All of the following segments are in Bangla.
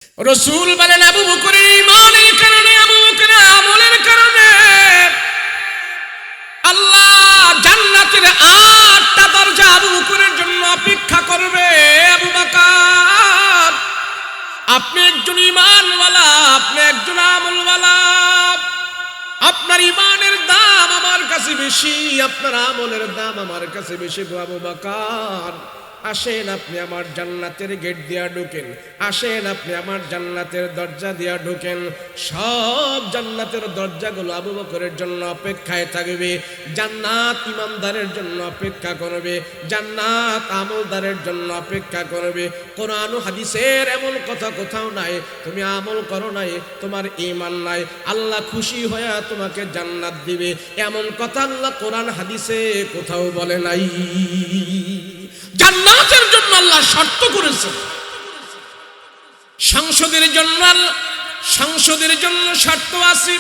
রাসূল বলেন আবু বকরের ঈমানের কারণে, আবু বকরের আমলের কারণে আল্লাহ জান্নাতের 8টা দরজা আবু বকরের জন্য অপেক্ষা করবে। আবু বকর, আপনি একজন ঈমানওয়ালা, আপনি একজন আমলওয়ালা, আপনার ঈমানের দাম আমার কাছে বেশি, আপনার আমলের দাম আমার কাছে বেশি। আবু বকর, আসেন আপনি আমার জান্নাতের গেট দিয়া ঢোকেন, আসেন আপনি আমার জান্নাতের দরজা দিয়া ঢোকেন। সব জান্নাতের দরজাগুলো আবু বকরের জন্য অপেক্ষায় থাকবে। জান্নাত ইমানদারের জন্য অপেক্ষা করবে, জান্নাত আমলদারের জন্য অপেক্ষা করবে। কোরআন ও হাদিসের এমন কথা কোথাও নাই তুমি আমল করো নাই, তোমার ঈমান নাই, আল্লাহ খুশি হয়ে তোমাকে জান্নাত দিবে, এমন কথা আল্লাহ কোরআন হাদিসে কোথাও বলে নাই। জান্নাতের জন্য আল্লাহ শর্ত করেছে। সংসদের জন্য শর্ত আছে।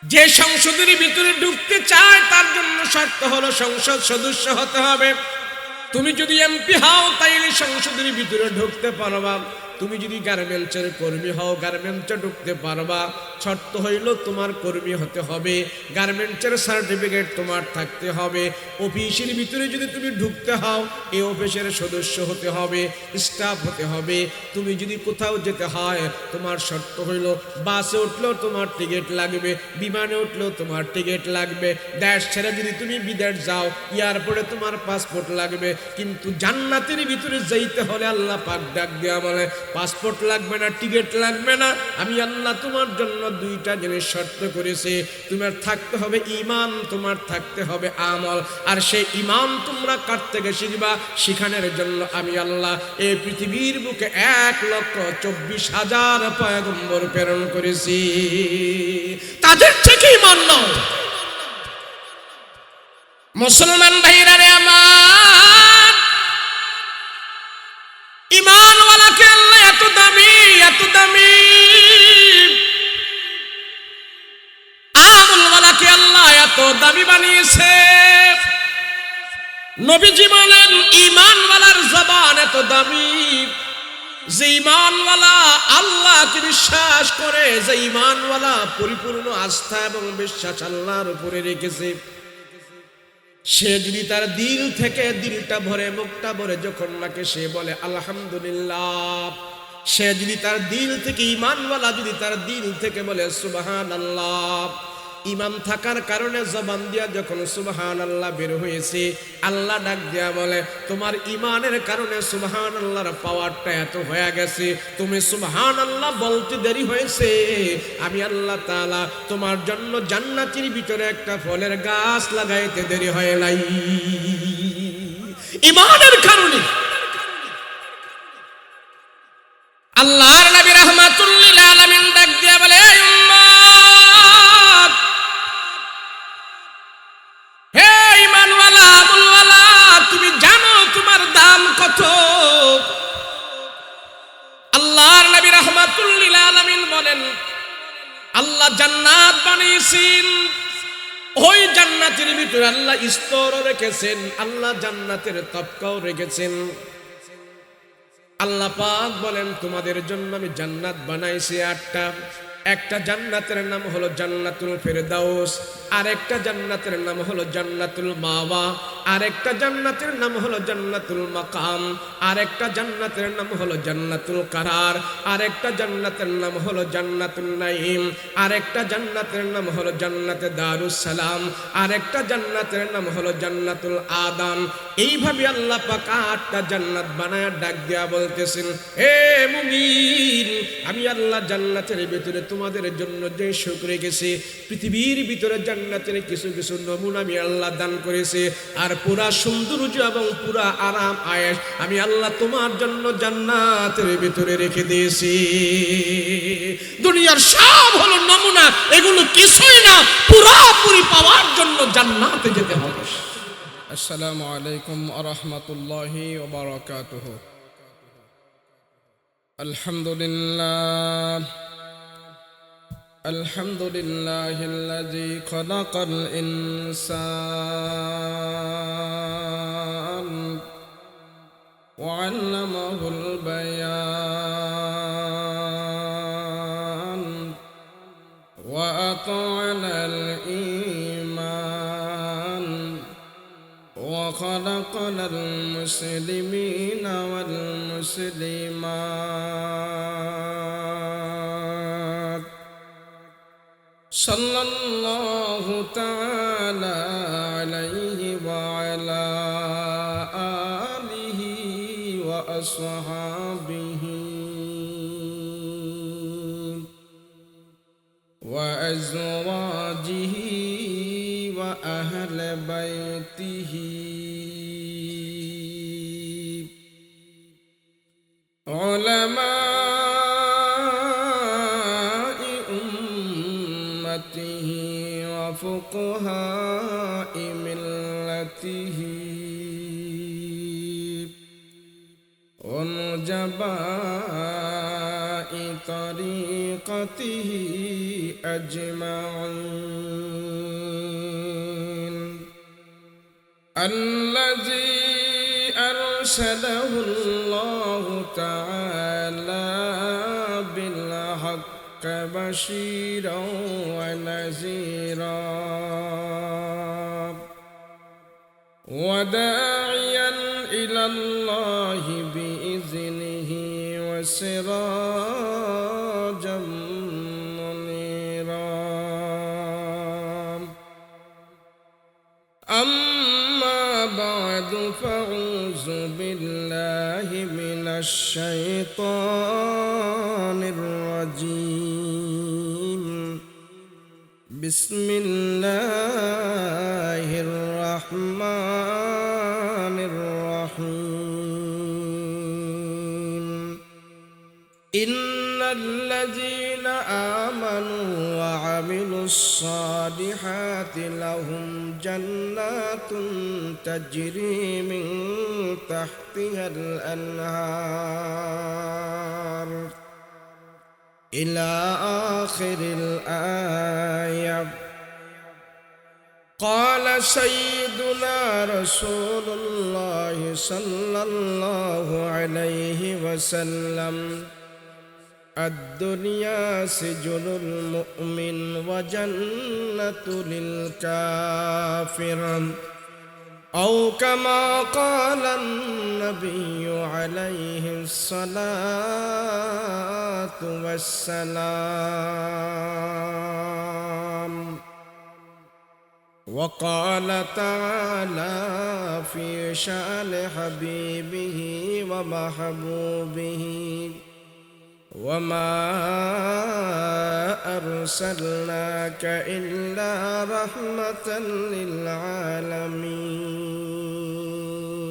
যে সংসদের ভিতরে ঢুকতে চায় তার জন্য শর্ত হলো সংসদ সদস্য হতে হবে। তুমি যদি এমপি হও তাইলে সংসদের ভিতরে ঢুকতে পারবা। তুমি যদি গার্মেন্টসের কর্মী হও গার্মেন্টসে ঢুকতে পারবা। শর্ত হইল তোমার কর্মী হতে হবে, গার্মেন্টসের সার্টিফিকেট তোমার থাকতে হবে। অফিসের ভিতরে যদি তুমি ঢুকতে হও এই অফিসের সদস্য হতে হবে, স্টাফ হতে হবে। তুমি যদি কোথাও যেতে হয় তোমার শর্ত হইল বাসে উঠলেও তোমার টিকিট লাগবে, বিমানে উঠলেও তোমার টিকিট লাগবে। দেশ ছেড়ে যদি তুমি বিদেশ যাও এয়ারপোর্টে তোমার পাসপোর্ট লাগবে। কিন্তু জান্নাতের ভিতরে যাইতে হলে আল্লাহ পাক ডাক দেয়া বলে পাসপোর্ট লাগবে না, টিকিট লাগবে না। আমি আল্লাহ তোমার জন্য 2টা জিনিস শর্ত করেছি। তোমার থাকতে হবে ঈমান, তোমার থাকতে হবে আমল। আর সেই ঈমান তোমরা কার থেকে শিখবা? শিখানোর জন্য আমি আল্লাহ এই পৃথিবীর বুকে 1,24,000 পয়গম্বর প্রেরণ করেছি। তাদের থেকে ঈমান নাও। মুসলমান ভাইরা রে আমার, ঈমানওয়ালাকে আল্লাহ এত দামি, এত দামি, আমলওয়ালাকে আল্লাহ এত দামি বানিয়েছে। নবীজি বলেন ঈমানওয়ালার জবান এত দামি যে ঈমানওয়ালা আল্লাহকে বিশ্বাস করে, যে ঈমানওয়ালা পরিপূর্ণ আস্থা এবং বিশ্বাস আল্লাহর উপরে রেখেছে, সে যদি তার দিল থেকে দিলটা ভরে মুখটা ভরে যখন নাকি সে বলে আলহামদুলিল্লাহ, সে যদি তার দিল থেকে ঈমানওয়ালা যদি তার দিল থেকে বলে সুবহানাল্লাহ, ঈমান থাকার কারণে জবান দিয়া যখন সুবহানাল্লাহ বের হয়েছে, আল্লাহ ডাক দিয়া বলে তোমার ঈমানের কারণে সুবহানাল্লাহর পাওয়ারটা এত হয়ে গেছে, তুমি সুবহানাল্লাহ বলতে দেরি হয়েছে, আমি আল্লাহ তাআলা তোমার জন্য জান্নাতের ভিতরে একটা ফলের গাছ লাগাইতে দেরি হয় নাই। ঈমানের কারণে আল্লাহর নবী রাহমাতুল লিল আলামিন ডাক দিয়া বলে তুমি জানো তোমার দাম কত? আল্লাহর নবী রাহমাতুল লিল আলামিন বলেন আল্লাহ জান্নাত বানিয়েছেন, ওই জান্নাতের ভিতরে আল্লাহ স্তর রেখেছেন, আল্লাহ জান্নাতের তবকাও রেখেছেন। আল্লাহ পাক বলেন তোমাদের জন্য আমি জান্নাত বানাইছি 8টা। একটা জান্নাতের নাম হলো জান্নাতুল ফেরদাউস, আরেকটা জান্নাতের নাম হলো জান্নাতুল মাওয়া, আরেকটা জান্নাতের নাম হলো জান্নাতুল মাকাম, আরেকটা জান্নাতের নাম হলো জান্নাতুল কারার, আরেকটা জান্নাতের নাম হলো জান্নাতুল নাঈম, আরেকটা জান্নাতের নাম হলো জান্নাতে দারুস সালাম, আরেকটা জান্নাতের নাম হলো জান্নাতুল আদান। এইভাবে আল্লাহ পাক 8টা জান্নাত বানায় ডাক দেয়া বলতেছেন হে মুমিন, আমি আল্লাহ জান্নাতের ভিতরে তোমাদের জন্য যে সুখ রেখেছি, পৃথিবীর ভিতরে জান্নাতের কিছু কিছু নমুনা আমি আল্লাহ দান করেছি, আর পুরা সৌন্দর্য এবং পুরা আরাম আয়েশ আমি আল্লাহ তোমার জন্য জান্নাতের ভিতরে রেখে দিয়েছি। দুনিয়ার সব হলো নমুনা, এগুলো কিছুই না, পুরোপুরি পাওয়ার জন্য জান্নাতে যেতে হবে। আসসালামু আলাইকুম ওয়া রাহমাতুল্লাহি ওয়া বারাকাতুহু। আলহামদুলিল্লাহ আলহামদুলিল্লাহিল্লাযী খালাকাল ইনসান ওয়া আল্লামাহুল বায়ান على الإيمان وخلقنا المسلمين والمسلمات صلى الله تعالى عليه وعلى آله وأصحابه وأزواجه وأهل بيته علماء أمته وفقهاء ملته ونجباء طريقته أجمعين الذي أرسله الله تعالى بالحق بشيرا ونذيرا وداعيا إلى الله بإذنه وسراجا منيرا أما بعد فأعوذ بالله من الشيطان الرجيم بسم الله الرحمن الرحيم إن الذين آمنوا وعملوا الصالحات لهم جنات تجري من تحتها الأنهار إلى آخر الآية. قال سيدنا رسول الله صلى الله عليه وسلم الدنيا سجن المؤمن وجنة للكافر أو كما قال النبي عليه الصلاة والسلام. وقال تعالى في شأن حبيبه ومحبوبه وما أرسلناك إلا رحمة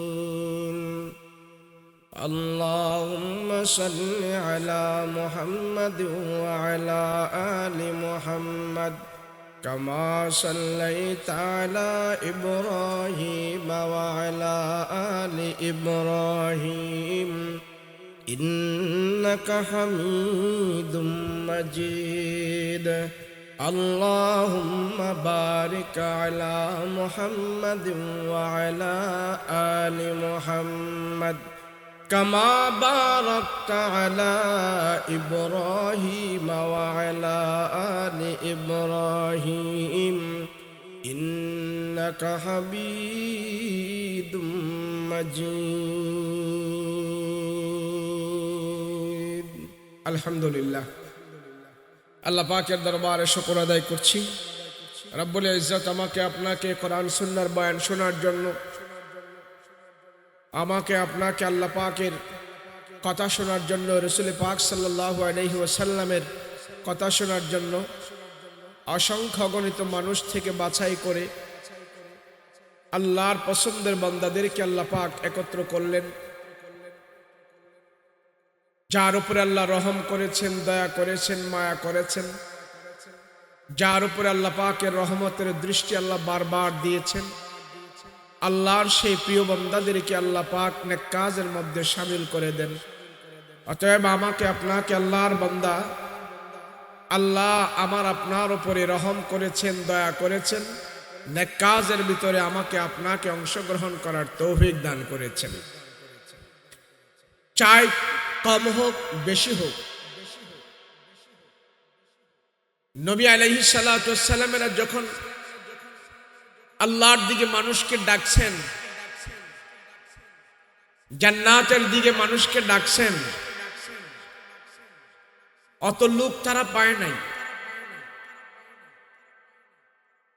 للعالمين. اللهم صل على محمد وعلى آل محمد كما صليت على إبراهيم وعلى آل إبراهيم إنك حميد مجيد. اللهم بارك على محمد وعلى آل محمد كما باركت على إبراهيم وعلى آل إبراهيم إنك حميد مجيد. আলহামদুলিল্লাহ, আল্লাহ পাকের দরবারে শুকর আদায় করছি। রব্বুল ইজ্জত আমাকে আপনাকে কোরআন সুন্নাহর বয়ান শোনার জন্য, আমাকে আপনাকে আল্লাহ পাকের কথা শোনার জন্য, রাসূল পাক সাল্লাল্লাহু আলাইহি ওয়াসাল্লামের কথা শোনার জন্য অসংখ্য অগণিত মানুষ থেকে বাছাই করে আল্লাহর পছন্দের বান্দাদেরকে আল্লাহ পাক একত্র করলেন, যার উপরে আল্লাহ রহম করেছেন, দয়া করেছেন, মায়া করেছেন, যার উপরে আল্লাহ পাকের রহমতের দৃষ্টি আল্লাহ বারবার দিয়েছেন। আল্লাহর সেই প্রিয় বান্দাদেরকে আল্লাহ পাক নেক কাজের মধ্যে শামিল করে দেন। অতএব আমাকে আপনাকে আল্লাহর বান্দা, আল্লাহ আমার আপনার উপরে রহম করেছেন, দয়া করেছেন, নেক কাজের ভিতরে আমাকে আপনাকে অংশগ্রহণ করার তৌফিক দান করেছেন। চাই কম হোক বেশি হোক, নবী আলাইহিস সালাতু ওয়াস সালামেরা যখন আল্লাহর দিকে মানুষকে ডাকছেন, জান্নাতের দিকে মানুষকে ডাকছেন, অত লোক তারা পায় নাই।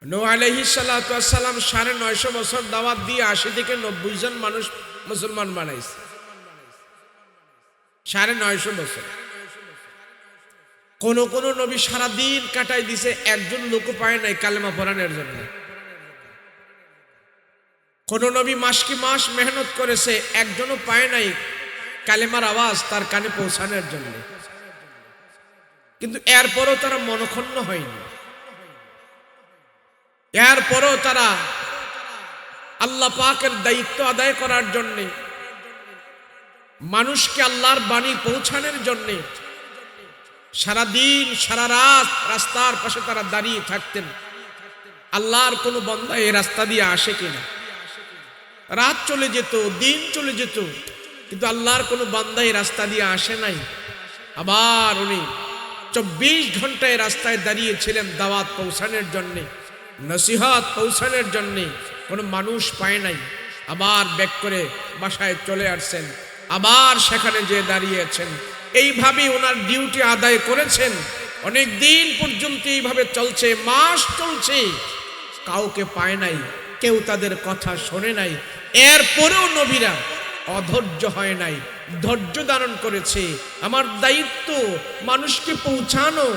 নূহ আলাইহিস সালাতু ওয়াস সালাম 950 বছর দাওয়াত দিয়ে 80 থেকে 90 জন মানুষ মুসলমান বানাইছে। 950 বছর। কোন কোন নবী সারাদিন কাটাই দিছে, একজন লোক পায় নাই কালেমা পড়ানোর জন্য। কোন নবী মাস কি মাস মেহনত করেছে, একজনও পায় নাই কালেমার আওয়াজ তার কানে পৌঁছানোর জন্য। কিন্তু এরপরও তারা মনক্ষুণ্ণ হয়নি, এরপরও তারা আল্লাহ পাকের দায়িত্ব আদায় করার জন্য, মানুষকে আল্লাহর বাণী পৌঁছানোর জন্য সারাদিন সারা রাত রাস্তার পাশে তারা দাঁড়িয়ে থাকতেন। আল্লাহর কোনো বান্দা এই রাস্তা দিয়ে আসে কিনা। রাত চলে যেত, দিন চলে যেত, কিন্তু আল্লাহর কোনো বান্দা এই রাস্তা দিয়ে আসে নাই। আবার উনি 24 ঘন্টায় রাস্তায় দাঁড়িয়েছিলেন দাওয়াত পৌঁছানোর জন্যে, নসিহত পৌঁছানোর জন্যে। কোনো মানুষ পায় নাই। আবার ব্যাক করে বাসায় চলে আসছেন, আবার সেখানে যে দাঁড়িয়েছেন। এইভাবে ওনার ডিউটি আদায় করেছেন। অনেক দিন পর্যন্ত এইভাবে চলছে, মাস চলছে, কাউকে পায় নাই, কেউ তাদের কথা শোনে নাই। এরপরেও নবীরা অধৈর্য হয় নাই, ধৈর্য ধারণ করেছে। আমার দায়িত্ব মানুষকে পৌঁছানো,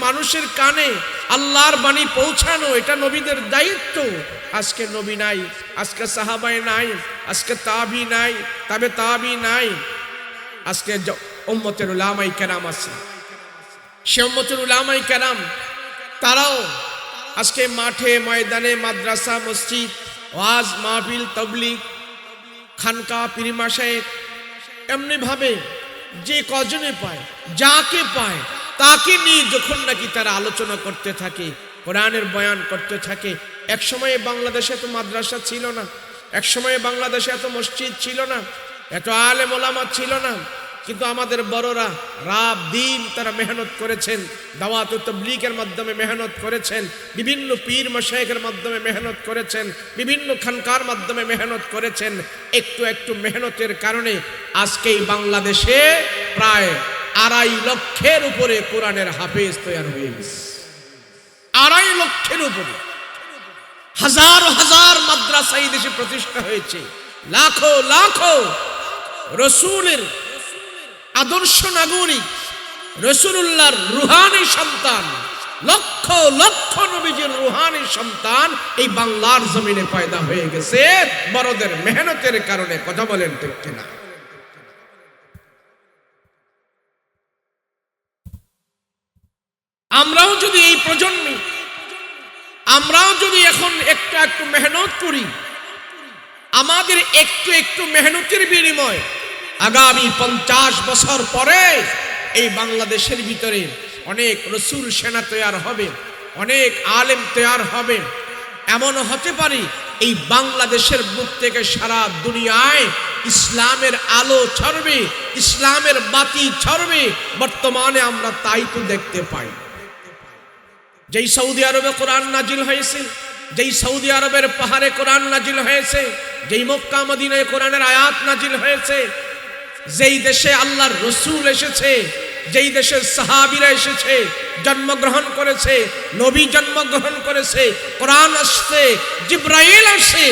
মানুষের কানে আল্লাহর বাণী পৌঁছানো, এটা নবীদের দায়িত্ব। আজকে নবী নাই, আজকে সাহাবায়ে নাই, আজকে তাবি নাই, তবে তাবি নাই, আজকে উম্মতের উলামায়ে কেরাম আছে। সে উম্মতের উলামায়ে কেরাম তারাও আজকে মাঠে ময়দানে, মাদ্রাসা, মসজিদ, ওয়াজ মাহফিল, তাবলীগ, খানকা, পীর মাশায়েখ, এমনি ভাবে যে কজনে পায়, যাকে পায় তাকে নিয়ে যখন নাকি তারা আলোচনা করতে থাকে, কোরআনের বয়ান করতে থাকে। এক সময়ে বাংলাদেশে এত মাদ্রাসা ছিল না, এক সময়ে বাংলাদেশে এত মসজিদ ছিল না, এত আলেম ওলামা ছিল না। কিন্তু আমাদের বড়রা রাত দিন তারা মেহনত করেছেন, দাওয়াত ও তাবলীগের মাধ্যমে মেহনত করেছেন, বিভিন্ন পীর মাশায়েখের মাধ্যমে মেহনত করেছেন, বিভিন্ন খানকার মাধ্যমে মেহনত করেছেন। একটু একটু মেহনতের কারণে আজকেই বাংলাদেশে প্রায় 2.5 লক্ষের উপরে কোরআনের হাফেজ তৈরি হয়ে গেছে। 2.5 লক্ষের উপরে। হাজার হাজার মাদ্রাসা এই দেশে প্রতিষ্ঠা হয়েছে। লাখো লাখো রসুলের আদর্শ নাগরিক, রাসূলুল্লাহর রুহানি সন্তান, লক্ষ লক্ষ নবীজির রুহানি সন্তান এই বাংলার জমিনে পয়দা হয়ে গেছে বড়দের মেহনতের কারণে। কথা বলেন ঠিক কিনা? আমরাও যদি এই প্রজন্মে, আমরাও যদি এখন একটু একটু মেহনত করি, আমাদের একটু একটু মেহনতের বিনিময় আগামী 50 বছর পরে এই বাংলাদেশের ভিতরে অনেক রসুল সেনা তৈরি হবে, অনেক আলেম তৈরি হবে। এমন হতে পারে এই বাংলাদেশের বুক থেকে সারা দুনিয়ায় ইসলামের আলো ছড়বে, ইসলামের বাতি ছড়বে। বর্তমানে আমরা তাই তো দেখতে পাই। যেই সৌদি আরবে কোরআন নাজিল হয়েছে, যেই সৌদি আরবের পাহাড়ে কোরআন নাজিল হয়েছে, যেই মক্কা মদিনায় কোরআনের আয়াত নাজিল হয়েছে, যেই দেশে আল্লাহর রসুল এসেছে, যেই দেশের সাহাবীরা এসেছে, জন্মগ্রহণ করেছে, নবী জন্মগ্রহণ করেছে, কোরআন আসছে, জিবরাইল আসে,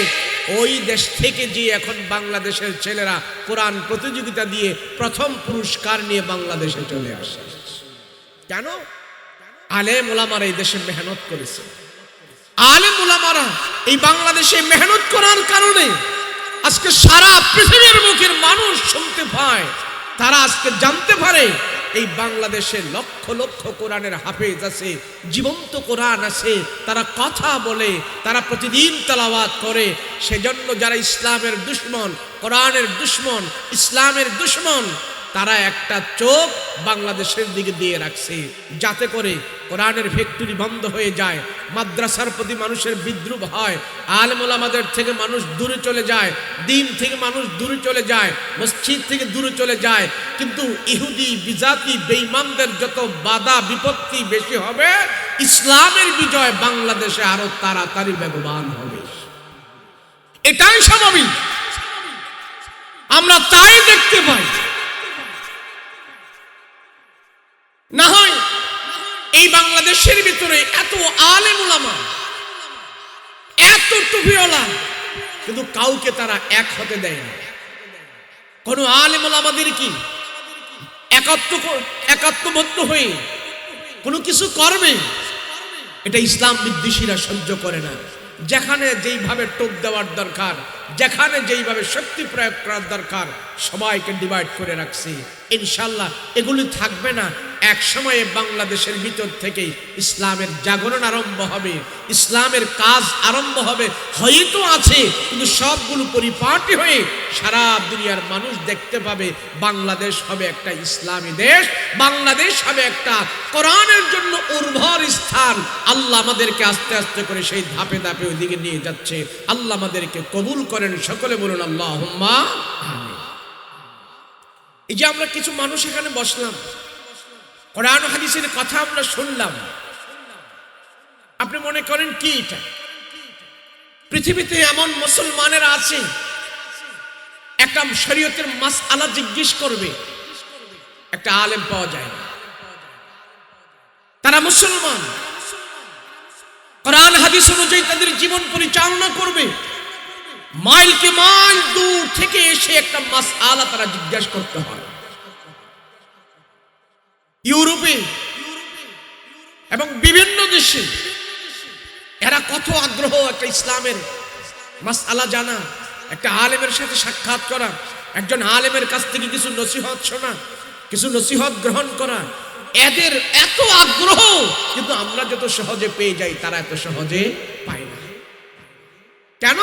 ওই দেশ থেকে যে এখন বাংলাদেশের ছেলেরা কোরআন প্রতিযোগিতা দিয়ে প্রথম পুরস্কার নিয়ে বাংলাদেশে চলে আসে। কেন? আলেম ওলামারা এই দেশে মেহনত করেছে। আলেম ওলামারা এই বাংলাদেশে মেহনত করার কারণে আজকে সারা পৃথিবীর মুখের মানুষ শুনতে পায়, তারা আজকে জানতে পারে এই বাংলাদেশে লক্ষ লক্ষ কোরআনের হাফেজ আছে, জীবন্ত কোরআন আছে, তারা কথা বলে, তারা প্রতিদিন তেলাওয়াত করে। সেজন্য যারা ইসলামের দুশমন, কোরআনের দুশমন, ইসলামের দুশমন, তারা একটা চোখ বাংলাদেশের দিকে দিয়ে রাখছে, যাতে করে কোরআনের ফ্যাক্টরি বন্ধ হয়ে যায়, মাদ্রাসার প্রতি মানুষের বিদ্রুপ হয়, আলেম ওলামাদের থেকে মানুষ দূরে চলে যায়, দিন থেকে মানুষ দূরে চলে যায়, মসজিদ থেকে দূরে চলে যায়। কিন্তু ইহুদি বিজাতি বেঈমানদের যত বাধা বিপত্তি বেশি হবে, ইসলামের বিজয় বাংলাদেশে আরো তাড়াতাড়ি বেগবান হবে। এটাই স্বাভাবিক, আমরা তাই দেখতে পাই। না হয় এই বাংলাদেশের ভিতরে এত আলেম ওলামা, এত টুপিওয়ালা, কিন্তু কাউকে তারা এক হতে দেয় না। কোন আলেম ওলামাদের কি একাত্মবদ্ধ হয়ে কোনো কিছু করবে, এটা ইসলাম বিদ্বেষীরা সহ্য করে না। যেখানে যেইভাবে টোপ দেওয়ার দরকার, যেখানে যেইভাবে শক্তি প্রয়োগ করার দরকার, সবাইকে ডিভাইড করে রাখছি। ইনশাল্লাহ এগুলি থাকবে না। এক সময়ে বাংলাদেশের ভিতর থেকে ইসলামের জাগরণ আরম্ভ হবে, ইসলামের কাজ আরম্ভ হবে, হয়তো আছে, কিন্তু সবগুলো পরিপাটি হয়ে সারা দুনিয়ার মানুষ দেখতে পাবে বাংলাদেশ হবে একটা ইসলামী দেশ, বাংলাদেশ হবে একটা কোরআনের জন্য উর্বর স্থান। আল্লাহ আমাদেরকে আস্তে আস্তে করে সেই ধাপে ধাপে ওইদিকে নিয়ে যাচ্ছে। আল্লাহ আমাদেরকে কবুল করেন, সকলে বলুন আল্লাহুম্মা আমিন। এই যে আমরা কিছু মানুষ এখানে বসলাম, কোরআন হাদিসের কথা আমরা শুনলাম, আপনি মনে করেন কি এটা? পৃথিবীতে এমন মুসলমানেরা আছে, একটা শরীয়তের মাসআলা জিজ্ঞেস করবে, একটা আলেম পাওয়া যায় না। তারা মুসলমান, কোরআন হাদিস অনুযায়ী তাদের জীবন পরিচালনা করবে, মাইলকে মাইল দূর থেকে এসে একটা মাসআলা তারা জিজ্ঞাসা করতে হয়। ইউরোপে এবং বিভিন্ন দেশে এরা কত আগ্রহ একটা ইসলামের মাসআলা জানা, একটা আলেমের সাথে সাক্ষাৎ করা, একজন আলেমের কাছ থেকে কিছু নসিহত শোনা, কিছু নসিহত গ্রহণ করা, এদের এত আগ্রহ। কিন্তু আমরা যত সহজে পেয়ে যাই, তারা এত সহজে পায় না। কেন?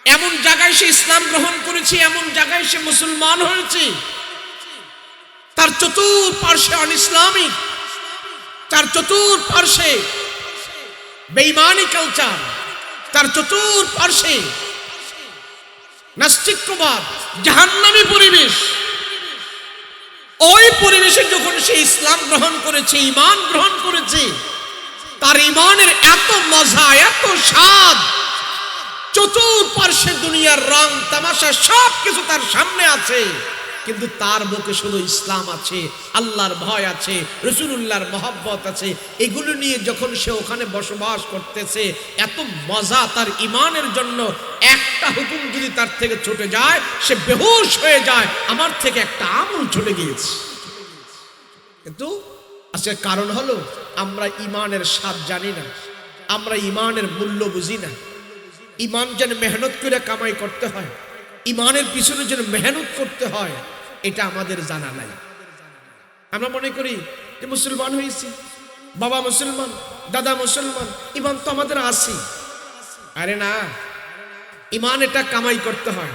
এমন জায়গায় সে ইসলাম গ্রহণ করেছে, এমন জায়গায় সে মুসলমান হয়েছে, তার চতুর্পার্শ্বে অনিসলামিক, তার চতুর্পার্শ্বে বেঈমানি কালচার, তার চতুর্পার্শ্বে নাস্তিক্যবাদ, জাহান্নামী পরিবেশ। ওই পরিবেশে যখন সে ইসলাম গ্রহণ করেছে, ঈমান গ্রহণ করেছে, তার ঈমানের এত মজা, এত স্বাদ, চতুর্পার্শ্বে দুনিয়ার রং তামাশা সব কিছু তার সামনে আছে, কিন্তু তার বুকে শুধু ইসলাম আছে, আল্লাহর ভয় আছে, রাসূলুল্লাহর মহব্বত আছে। এগুলো নিয়ে যখন সে ওখানে বসবাস করতেছে, এত মজা তার ঈমানের জন্য। একটা হুকুম যদি তার থেকে ছুটে যায়, সে বেহুশ হয়ে যায়, আমার থেকে একটা আমল ছুটে গিয়েছে। কিন্তু আজকে কারণ হলো আমরা ঈমানের স্বাদ জানি না, আমরা ঈমানের মূল্য বুঝি না। ঈমান যেন মেহনত করে কামাই করতে হয়, ঈমানের পিছনে যেন মেহনত করতে হয়, এটা আমাদের জানা নাই। আমরা মনে করি যে মুসলমান হয়েছি, বাবা মুসলমান, দাদা মুসলমান, ঈমান তো আমাদের আছে। আরে না, ঈমান এটা কামাই করতে হয়।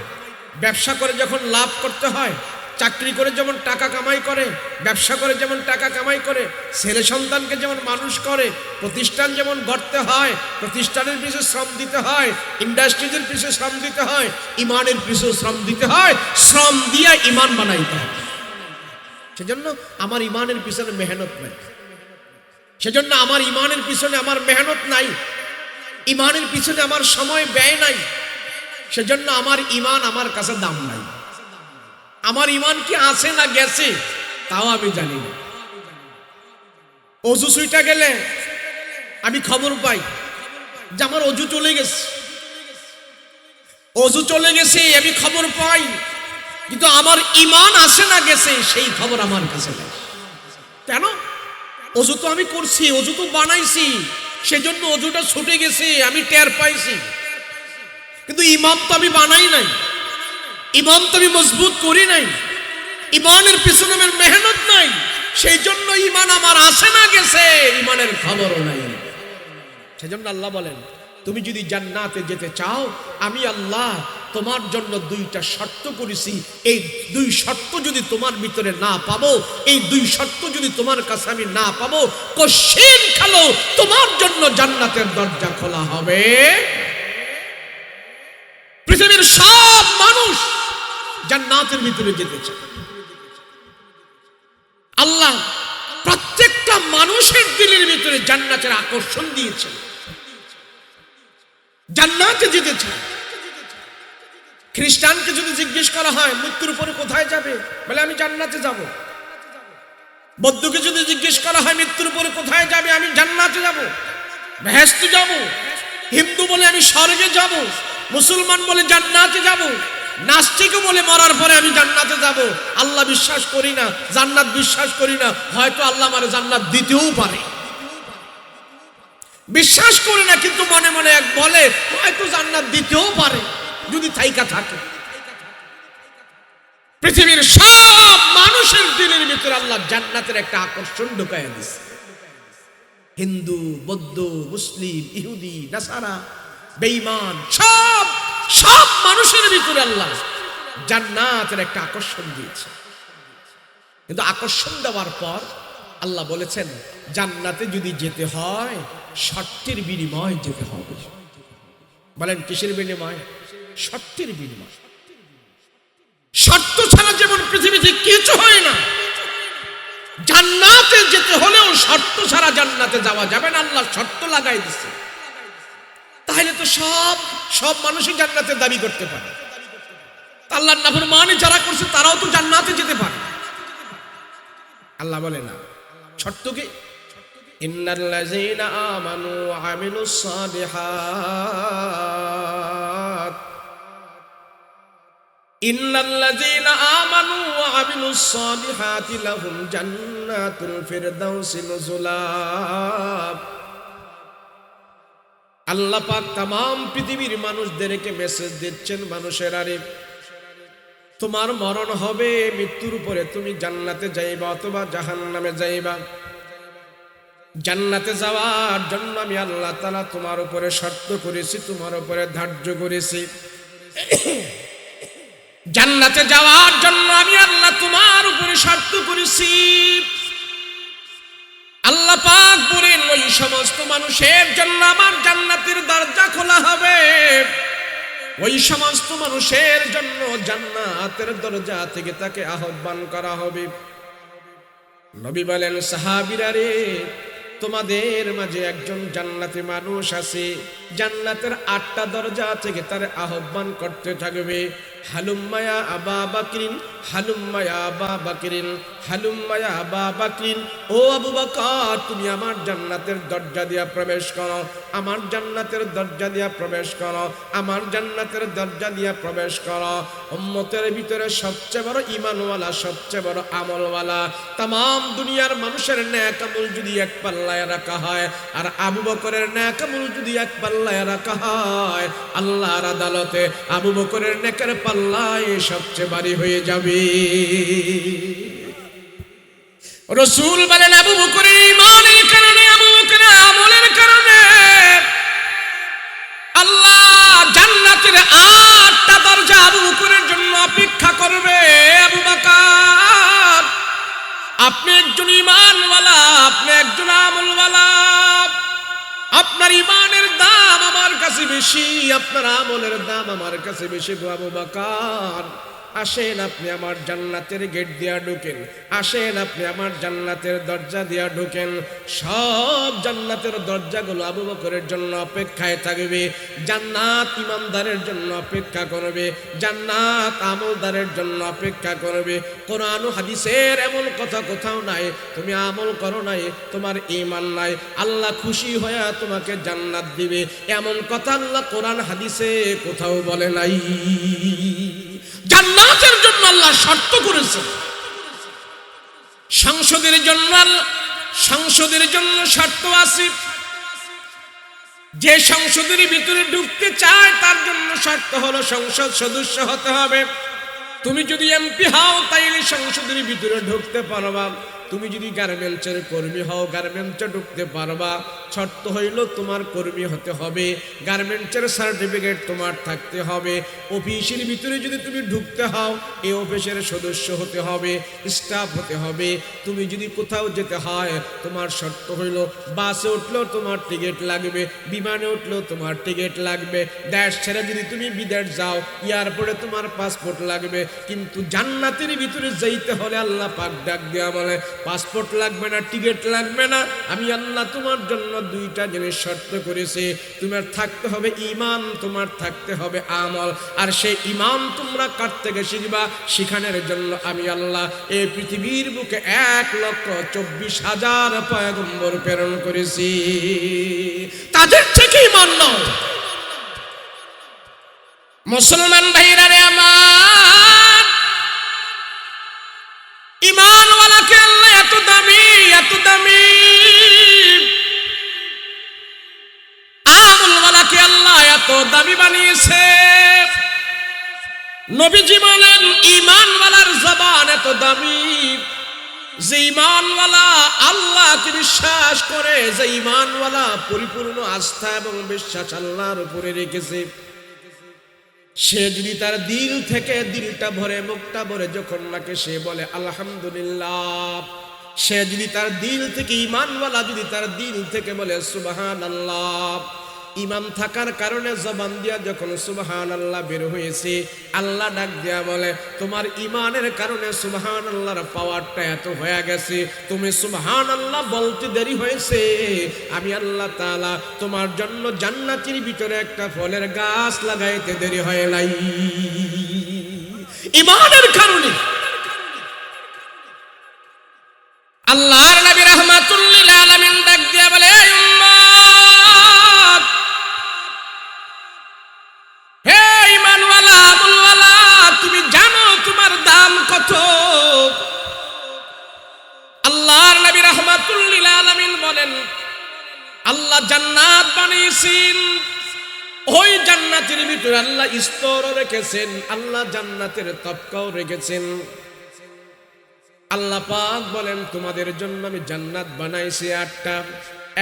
ব্যবসা করে যখন লাভ করতে হয়, চাকরি করে যেমন টাকা কামাই করে, ব্যবসা করে যেমন টাকা কামাই করে, ছেলে সন্তানকে যেমন মানুষ করে, প্রতিষ্ঠান যেমন গড়তে হয়, প্রতিষ্ঠানের পিছনে শ্রম দিতে হয়, ইন্ডাস্ট্রিজের পিছনে শ্রম দিতে হয়, ঈমানের পিছনে শ্রম দিতে হয়, শ্রম দিয়ে ঈমান বানাইতে হয়। সেজন্য আমার ঈমানের পিছনে মেহনত নাই, সেজন্য আমার ঈমানের পিছনে আমার মেহনত নাই, ঈমানের পিছনে আমার সময় ব্যয় নাই, সেজন্য আমার ঈমান আমার কাছে দাম নাই। আমার ঈমান কি আছে না গেছে তাও আমি জানি না। অজু সুইটা গেলে আমি খবর পাই যে আমার অজু চলে গেছে, অজু চলে গেছে আমি খবর পাই, কিন্তু আমার ঈমান আছে না গেছে সেই খবর আমার কাছে নাই। কেন? অজু তো আমি করছি, অজু তো বানাইছি, সেজন্য অজুটা ছুটে গেছে, আমি টের পাইছি, কিন্তু ঈমান তো আমি বানাই নাই, ঈমান তো আমি মজবুত করি নাই, ঈমানের পিছনে আমার মেহনত নাই, সেই জন্য ঈমান আমার আছে না গেছে ঈমানের খবরও নাই। সেজন্য আল্লাহ বলেন, তুমি যদি জান্নাতে যেতে চাও, আমি আল্লাহ তোমার জন্য দুইটা শর্ত করেছি, এই দুই শর্ত যদি তোমার ভিতরে না পাবো, এই দুই শর্ত যদি তোমার কাছে আমি না পাবো, কশিন খালো তোমার জন্য জান্নাতের দরজা খোলা হবে। পৃথিবীর সব মানুষ জান্নাতের ভিতরে যেতে চায়। আল্লাহ প্রত্যেকটা মানুষের দিলের ভিতরে জান্নাতের আকর্ষণ দিয়েছেন, জান্নাতে যেতে চায়। খ্রিস্টানকে যদি জিজ্ঞেস করা হয় মৃত্যুর পরে কোথায় যাবে, বলে আমি জান্নাতে যাব। বৌদ্ধকে যদি জিজ্ঞেস করা হয় মৃত্যুর পরে কোথায় যাবে, আমি জান্নাতে যাব, বেহেশতে যাব। হিন্দু বলে আমি স্বর্গে যাব, মুসলমান বলে জান্নাতে যাব, নাস্তিকও বলে মরার পরে আমি জান্নাতে যাব। আল্লাহ বিশ্বাস করি না, জান্নাত বিশ্বাস করি না, হয়তো আল্লাহ আমারে জান্নাত দিতেও পারে। বিশ্বাস করে না কিন্তু মনে মনে এক বলে হয়তো জান্নাত দিতেও পারে যদি থাইকা থাকে। পৃথিবীর সব মানুষের দিলের ভিতরে আল্লাহ জান্নাতের একটা আকর্ষণ ঢুকাইয়া দিছে। হিন্দু, বৌদ্ধ, মুসলিম, ইহুদি, নাসারা, বেঈমান সব সব মানুষের ভিতরে আল্লাহ জান্নাতের একটা আকর্ষণ দিয়েছে। কিন্তু আকর্ষণ দেওয়ার পর আল্লাহ বলেছেন জান্নাতে যদি যেতে হয় শর্তের বিনিময়ে যেতে হবে। বলেন কিসের বিনিময়? শর্তের বিনিময়। শর্ত ছাড়া যেমন পৃথিবীতে কিছু হয় না, জান্নাতে যেতে হলেও শর্ত ছাড়া জান্নাতে যাওয়া যাবে না। আল্লাহ শর্ত লাগাই দিচ্ছে, তাহলে তো সব সব মানুষই জান্নাতের দাবি করতে পারে। আল্লাহর নাফরমানি যারা করছে তারাও তো জান্নাতে যেতে পারে। আল্লাহ বলে না, শর্ত কি? ইন্নাল্লাযীনা আমানু ওয়া আমিলুস সালিহাত, ইন্নাল্লাযীনা আমানু ওয়া আমিলুস সালিহাতি লাহুম জান্নাতুল ফিরদাউসি নুজুলা। আল্লাহ পাক तमाम পৃথিবীর মানুষদেরকে মেসেজ দিচ্ছেন, মানুষের আরে তোমার মরণ হবে, মৃত্যুর পরে তুমি জান্নাতে যাইবা অথবা জাহান্নামে যাইবা। জান্নাতে যাওয়ার জন্য আমি আল্লাহ তাআলা তোমার উপরে শর্ত করেছি, তোমার উপরে ধার্য করেছি। জান্নাতে যাওয়ার জন্য আমি আল্লাহ তোমার উপরে শর্ত করেছি। আল্লাহ পাক বলেন ওই সমস্ত মানুষের জন্য আমার জান্নাতের দরজা খোলা হবে। ওই সমস্ত মানুষের জন্য জান্নাতের দরজা থেকে তাকে আহ্বান করা হবে। নবী বলেন সাহাবীরা রে, তোমাদের মাঝে একজন জান্নাতি মানুষ আছে, জান্নাতের 8টা দরজা থেকে তার আহ্বান করতে থাকবে। হালুম্মায়া আবা বাকরিন, হালুম্মায়া আবা বাকরিন, হালুম্মায়া আবা বাকরিন। ও আবু বকর, তুমি আমার জান্নাতের দরজা দিয়া প্রবেশ করো, আমার জান্নাতের দরজা দিয়া প্রবেশ করো, আমার জান্নাতের দরজা দিয়া প্রবেশ করো। উম্মতের ভিতরে সবচেয়ে বড় ঈমানওয়ালা, সবচেয়ে বড় আমলওয়ালা, तमाम দুনিয়ার মানুষের নেক আমল যদি এক পাল্লায় রাখা হয় আর আবু বকরের নেক আমল যদি এক পাল্লায় রাখা হয়, আল্লাহর আদালতে আবু বকরের নেকের পাল্লায় সবচেয়ে ভারী হয়ে যাবে। রাসূল বলেন আবু বকরের ঈমানের কারণে, আবু বকরের আমলের কারণে আল্লাহ জান্নাতের 8টা দরজা আবু বকরের জন্য অপেক্ষা করবে। আবু বকর, আপনি একজন ঈমানওয়ালা, আপনি একজন আমলওয়ালা, আপনার ঈমানের দাম আমার কাছে বেশি, আপনার আমলের দাম আমার কাছে বেশি। আবু বকর, আসেন আপনি আমার জান্নাতের গেট দিয়া ঢোকেন, আসেন আপনি আমার জান্নাতের দরজা দিয়া ঢোকেন। সব জান্নাতের দরজাগুলো আবু বকরের জন্য অপেক্ষায় থাকবে। জান্নাত ইমানদারের জন্য অপেক্ষা করবে, জান্নাত আমলদারের জন্য অপেক্ষা করবে। কোরআন ও হাদিসের এমন কথা কোথাও নাই তুমি আমল করো নাই, তোমার ঈমান নাই, আল্লাহ খুশি হয়ে তোমাকে জান্নাত দিবে, এমন কথা আল্লাহ কোরআন হাদিসে কোথাও বলে নাই। জান্নাতের জন্য আল্লাহ শর্ত করেছেন। সংসদের জন্য শর্ত আছে। যে সংসদের ভিতরে ঢুকতে চায় তার জন্য শর্ত হলো সংসদ সদস্য হতে হবে। তুমি যদি এমপি হও তাইলে সংসদের ভিতরে ঢুকতে পারবা, তুমি যদি গার্মেন্টসের কর্মী হও গার্মেন্টসে ঢুকতে পারবা, শর্ত হইল তোমার কর্মী হতে হবে, গার্মেন্টসের সার্টিফিকেট তোমার থাকতে হবে। অফিসের ভিতরে যদি তুমি ঢুকতে হও এই অফিসের সদস্য হতে হবে, স্টাফ হতে হবে। তুমি যদি কোথাও যেতে হয় তোমার শর্ত হইল বাসে উঠলেও তোমার টিকিট লাগবে, বিমানে উঠলেও তোমার টিকিট লাগবে, দেশ ছেড়ে যদি তুমি বিদেশ যাও এয়ারপোর্টে তোমার পাসপোর্ট লাগবে। কিন্তু জান্নাতের ভিতরে যাইতে হলে আল্লাহ পাক ডাক দেয়া বলে পাসপোর্ট লাগবে না, টিকিট লাগবে না, আমি আল্লাহ তোমার জন্য দুইটা জিনিস শর্ত করেছি। তোমার থাকতে হবে ঈমান, তোমার থাকতে হবে আমল। আর সেই ঈমান তোমরা কার থেকে শিখবা? শিখানোর জন্য আমি আল্লাহ এই পৃথিবীর বুকে 1,24,000 পয়গম্বর প্রেরণ করেছি। তাদের থেকে ঈমান নাও। মুসলমান ভাইরা রে আমার, ঈমানওয়ালাকে আল্লাহ এত দামি, এত দামি, আমলওয়ালাকে আল্লাহ এত দামি বানিয়েছে। নবীজি বলেন ঈমানওয়ালার জবান এত দামি, যে ঈমানওয়ালা আল্লাহকে বিশ্বাস করে, যে ঈমানওয়ালা পরিপূর্ণ আস্থা এবং বিশ্বাস আল্লাহর উপরে রেখেছে, সে যদি তার দিল থেকে দিলটা ভরে মুখটা ভরে যখন নাকি সে বলে আলহামদুলিল্লাহ, সে যদি তার দিল থেকে ঈমানওয়ালা যদি তার দিল থেকে বলে সুবহানাল্লাহ, ঈমান থাকার কারণে জবান দিয়া যখন সুবহানাল্লাহ বের হয়েছে, আল্লাহ ডাক দিয়া বলে তোমার ঈমানের কারণে সুবহানাল্লাহর পাওয়ারটা এত হয়ে গেছে, তুমি সুবহানাল্লাহ বলতে দেরি হয়েছে, আমি আল্লাহ তাআলা তোমার জন্য জান্নাতের ভিতরে একটা ফলের গাছ লাগাইতে দেরি হয় নাই। ঈমানের কারণে আল্লাহর নবী রাহমাতুল লিল আলামিন ডাক দিয়া বলে তুমি জানো তোমার দাম কত? আল্লাহর নবী রাহমাতুল লিল আলামিন বলেন আল্লাহ জান্নাত বানিয়েছেন, ওই জান্নাতের ভিতরে আল্লাহ স্তর রেখেছেন, আল্লাহ জান্নাতের তবকাও রেখেছেন। আল্লাহ পাক বলেন তোমাদের জন্য আমি জান্নাত বানাইছি 8টা।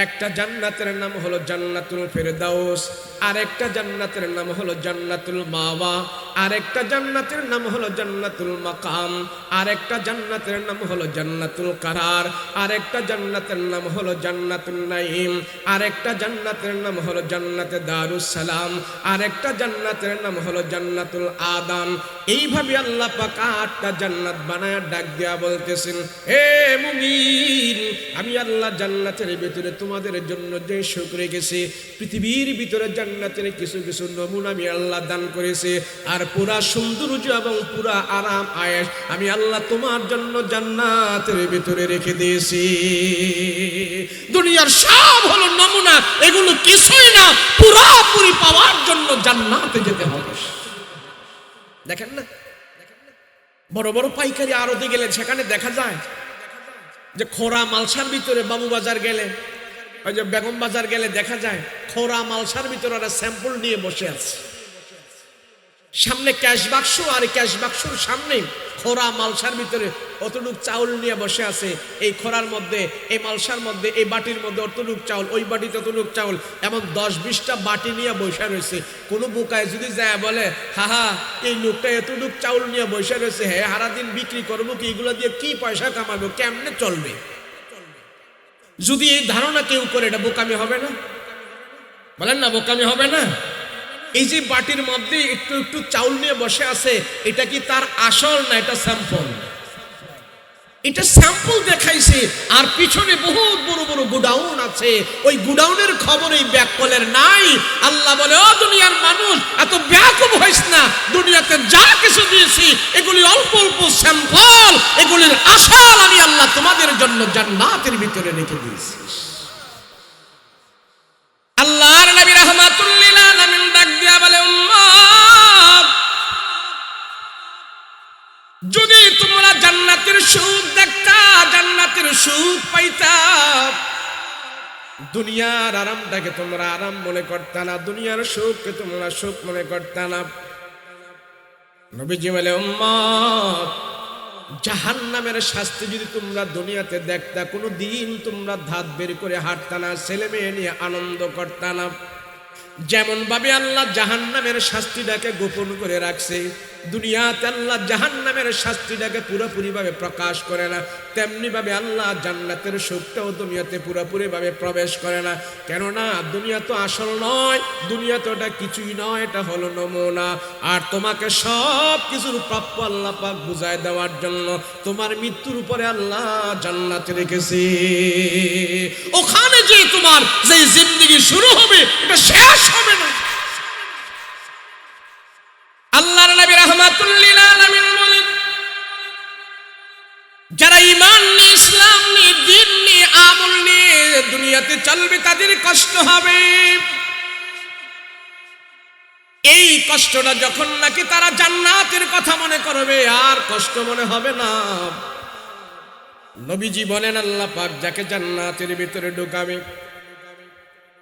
একটা জান্নাতের নাম হলো জান্নাতুল ফেরদাউস, আরেকটা জান্নাতের নাম হলো জান্নাতুল মাওয়া, আরেকটা জান্নাতের নাম হলো জান্নাতুল মাকাম, আরেকটা জান্নাতের নাম হলো জান্নাতুল কারার, আরেকটা জান্নাতের নাম হলো জান্নাতুল নাঈম, আরেকটা জান্নাতের নাম হলো জান্নাতে দারুস সালাম, আরেকটা জান্নাতের নাম হলো জান্নাতুল আদান। এইভাবে আল্লাহ পাক 8টা জান্নাত বানায় ডাক দেয়া বলতেছেন হে মুমিন, আমি আল্লাহ জান্নাতের ভিতরে তোমাদের জন্য যে সুখ রেখেছি, পৃথিবীর ভিতরে জান্নাতের কিছু কিছু নমুনা আমি আল্লাহ দান করেছি, আর পুরা সৌন্দর্য এবং পুরা আরাম আয়েশ আমি আল্লাহ তোমার জন্য জান্নাতের ভিতরে রেখে দিয়েছি। দুনিয়ার সব হলো নমুনা, এগুলো কিছুই না, পুরোপুরি পাওয়ার জন্য জান্নাতে যেতে হবে। দেখেন না, বড় বড় পাইকারি আড়তে গেলে সেখানে দেখা যায় যে খোরা মালসার ভিতরে, বাবু বাজার গেলে, ওই যে বেগম বাজার গেলে দেখা যায় খোরা মালসার ভিতরে ওরা স্যাম্পল নিয়ে বসে আছে, সামনে ক্যাশ বাক্স, আর ক্যাশ বাক্সর সামনে খোরা মালসার ভিতরে অতটুক চাউল নিয়ে বসে আছে। এই খোরার মধ্যে, এই মালসার মধ্যে, এই বাটির মধ্যে অতটুক চাউল, ওই বাটিতে অতটুক চাউল, এমন 10-20টা বাটি নিয়ে বসে রয়েছে। কোনো বুকায় যদি যায় বলে হা এই লোকটা এতটুক চাউল নিয়ে বসে রয়েছে, হ্যাঁ সারাদিন বিক্রি করবো কি, এগুলো দিয়ে কি পয়সা কামাবো, কেমনে চলবে? যদি এই ধারণা কেউ করে, এটা বোকামি হবে না? বলেন না, বোকামি হবে না? এই যে বাটির মধ্যে একটু একটু চাউল নিয়ে বসে আছে, এটা কি তার আসল না এটা স্যাম্পল? এটা স্যাম্পল দেখাইছে, আর পিছনে বহুত বড় বড় গোডাউন আছে, ওই গোডাউনের খবর এই ব্যাককলের নাই। আল্লাহ বলে ও দুনিয়ার মানুষ, এত ব্যাকুব হইস না, দুনিয়াতে যা কিছু দিয়েছি এগুলি অল্প অল্প স্যাম্পল, এগুলির আসল আমি আল্লাহ তোমাদের জন্য জান্নাতের ভিতরে রেখে দিয়েছি। আল্লাহর নবী রাহমাতুল লিল আলামিন ডাক দিয়া বলে উম্মত, যদি তোমরা জান্নাতের সুখ দেখতা, জান্নাতের সুখ পাইতা, দুনিয়ার আরামটাকে তোমরা আরাম মনে করতা না, দুনিয়ার সুখকে তোমরা সুখ মনে করতা না। নবীজি বলে উম্মত, জাহান্নামের শাস্তি যদি তোমরা দুনিয়াতে দেখতা, কোনো দিন তোমরা ধাত বের করে হাঁটতা না, ছেলে মেয়ে নিয়ে আনন্দ করতা না। যেমন ভাবে আল্লাহ জাহান্নামের শাস্তিটাকে গোপন করে রাখছে, দুনিয়াতে আল্লাহ জাহান্নামের শাস্তিটাকে পুরোপুরি ভাবে প্রকাশ করে না, তেমনি ভাবে আল্লাহ জান্নাতের সুখটাও দুনিয়াতে পুরোপুরি ভাবে প্রবেশ করে না। কেননা দুনিয়া তো আসল নয়, দুনিয়া তো ওটা কিছুই নয়, এটা হলো নমুনা। আর তোমাকে সব কিছুর প্রাপ্য আল্লাহ পাক বুঝায় দেওয়ার জন্য তোমার মৃত্যুর উপরে আল্লাহ জান্নাতে রেখেছে। ওখানে যে তোমার যে জিন্দেগি শুরু হবে এটা শেষ হবে না। আল্লাহর নবী রাহমাতুল লিল আলামিন বলেন, যারা ঈমান নিয়ে, ইসলাম নিয়ে, দ্বীন নিয়ে, আমল নিয়ে দুনিয়াতে চলবে তাদের কষ্ট হবে। এই কষ্টটা যখন নাকি তারা জান্নাতের কথা মনে করবে আর কষ্ট মনে হবে না। নবীজি বলেন, আল্লাহ পাক যাকে জান্নাতের ভিতরে ঢুকাবে,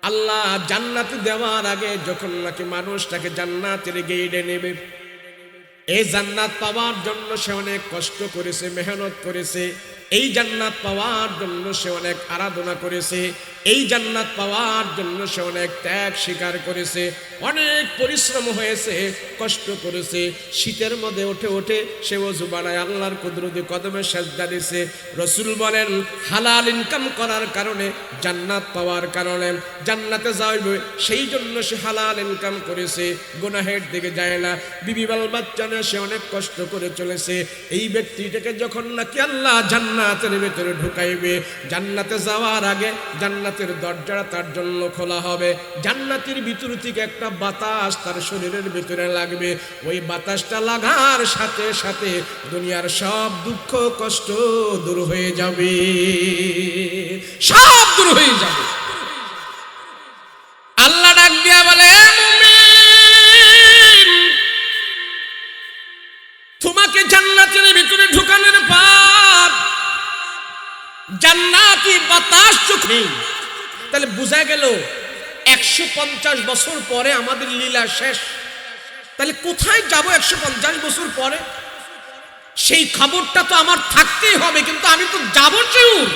আল্লাহ জান্নাতে দেওয়ার আগে যখন নাকি মানুষটাকে জান্নাতের গেইটে নেবে, এই জান্নাত পাওয়ার জন্য সে অনেক কষ্ট করেছে, মেহনত করেছে। এই জান্নাত পাওয়ার জন্য সে অনেক আরাধনা করেছে, এই জান্নাত পাওয়ার জন্য সে অনেক ত্যাগ স্বীকার করেছে, অনেক পরিশ্রম হয়েছে, কষ্ট করেছে। শীতের মধ্যে উঠে উঠে সে ওযু বানায় আল্লাহর কুদরতি কদমে সেজদা দিছে। রাসূল বলেন, হালাল ইনকাম করার কারণে, জান্নাত পাওয়ার কারণে, জান্নাতে যাইবে সেই জন্য সে হালাল ইনকাম করেছে, গুনাহের দিকে যায় না। বিবি বাল বাচ্চা নিয়ে সে অনেক কষ্ট করে চলেছে। এই ব্যক্তিটাকে যখন নাকি আল্লাহ জান্নাতের ভিতরে ঢুকাইবে, জান্নাতে যাওয়ার আগে জান্নাতের দরজাটা তার জন্য খোলা হবে। জান্নাতের ভিতর থেকে একটা বাতাস তার শরীরের ভিতরে লাগবে। ওই বাতাসটা লাগার সাথে সাথে দুনিয়ার সব দুঃখ কষ্ট দূর হয়ে যাবে, সব দূর হয়ে যাবে। আল্লাহ ডাক দিয়া বলে, মুমিন, তোমাকে জান্নাতের ভিতরে ঢুকানোর পর জান্নাতি বাতাস চোখে, তাহলে বোঝা গেল 150 বছর পরে আমাদের লীলা শেষ। তাহলে কোথায় যাব 150 বছর পরে? সেই খবরটা তো আমার থাকতেই হবে, কিন্তু আমি তো যাব শিউর।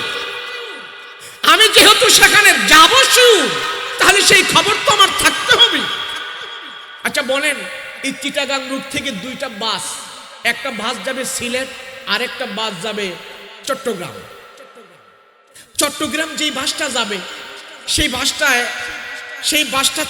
আমি যেহেতু সেখানে যাব শিউর, তাহলে সেই খবর তো আমার থাকতে হবে। আচ্ছা বলেন, এই চিটাগাং রুট থেকে দুইটা বাস, একটা বাস যাবে সিলেট আর একটা বাস যাবে চট্টগ্রাম। চট্টগ্রাম যেই বাসটা যাবে সেই বাসটাতে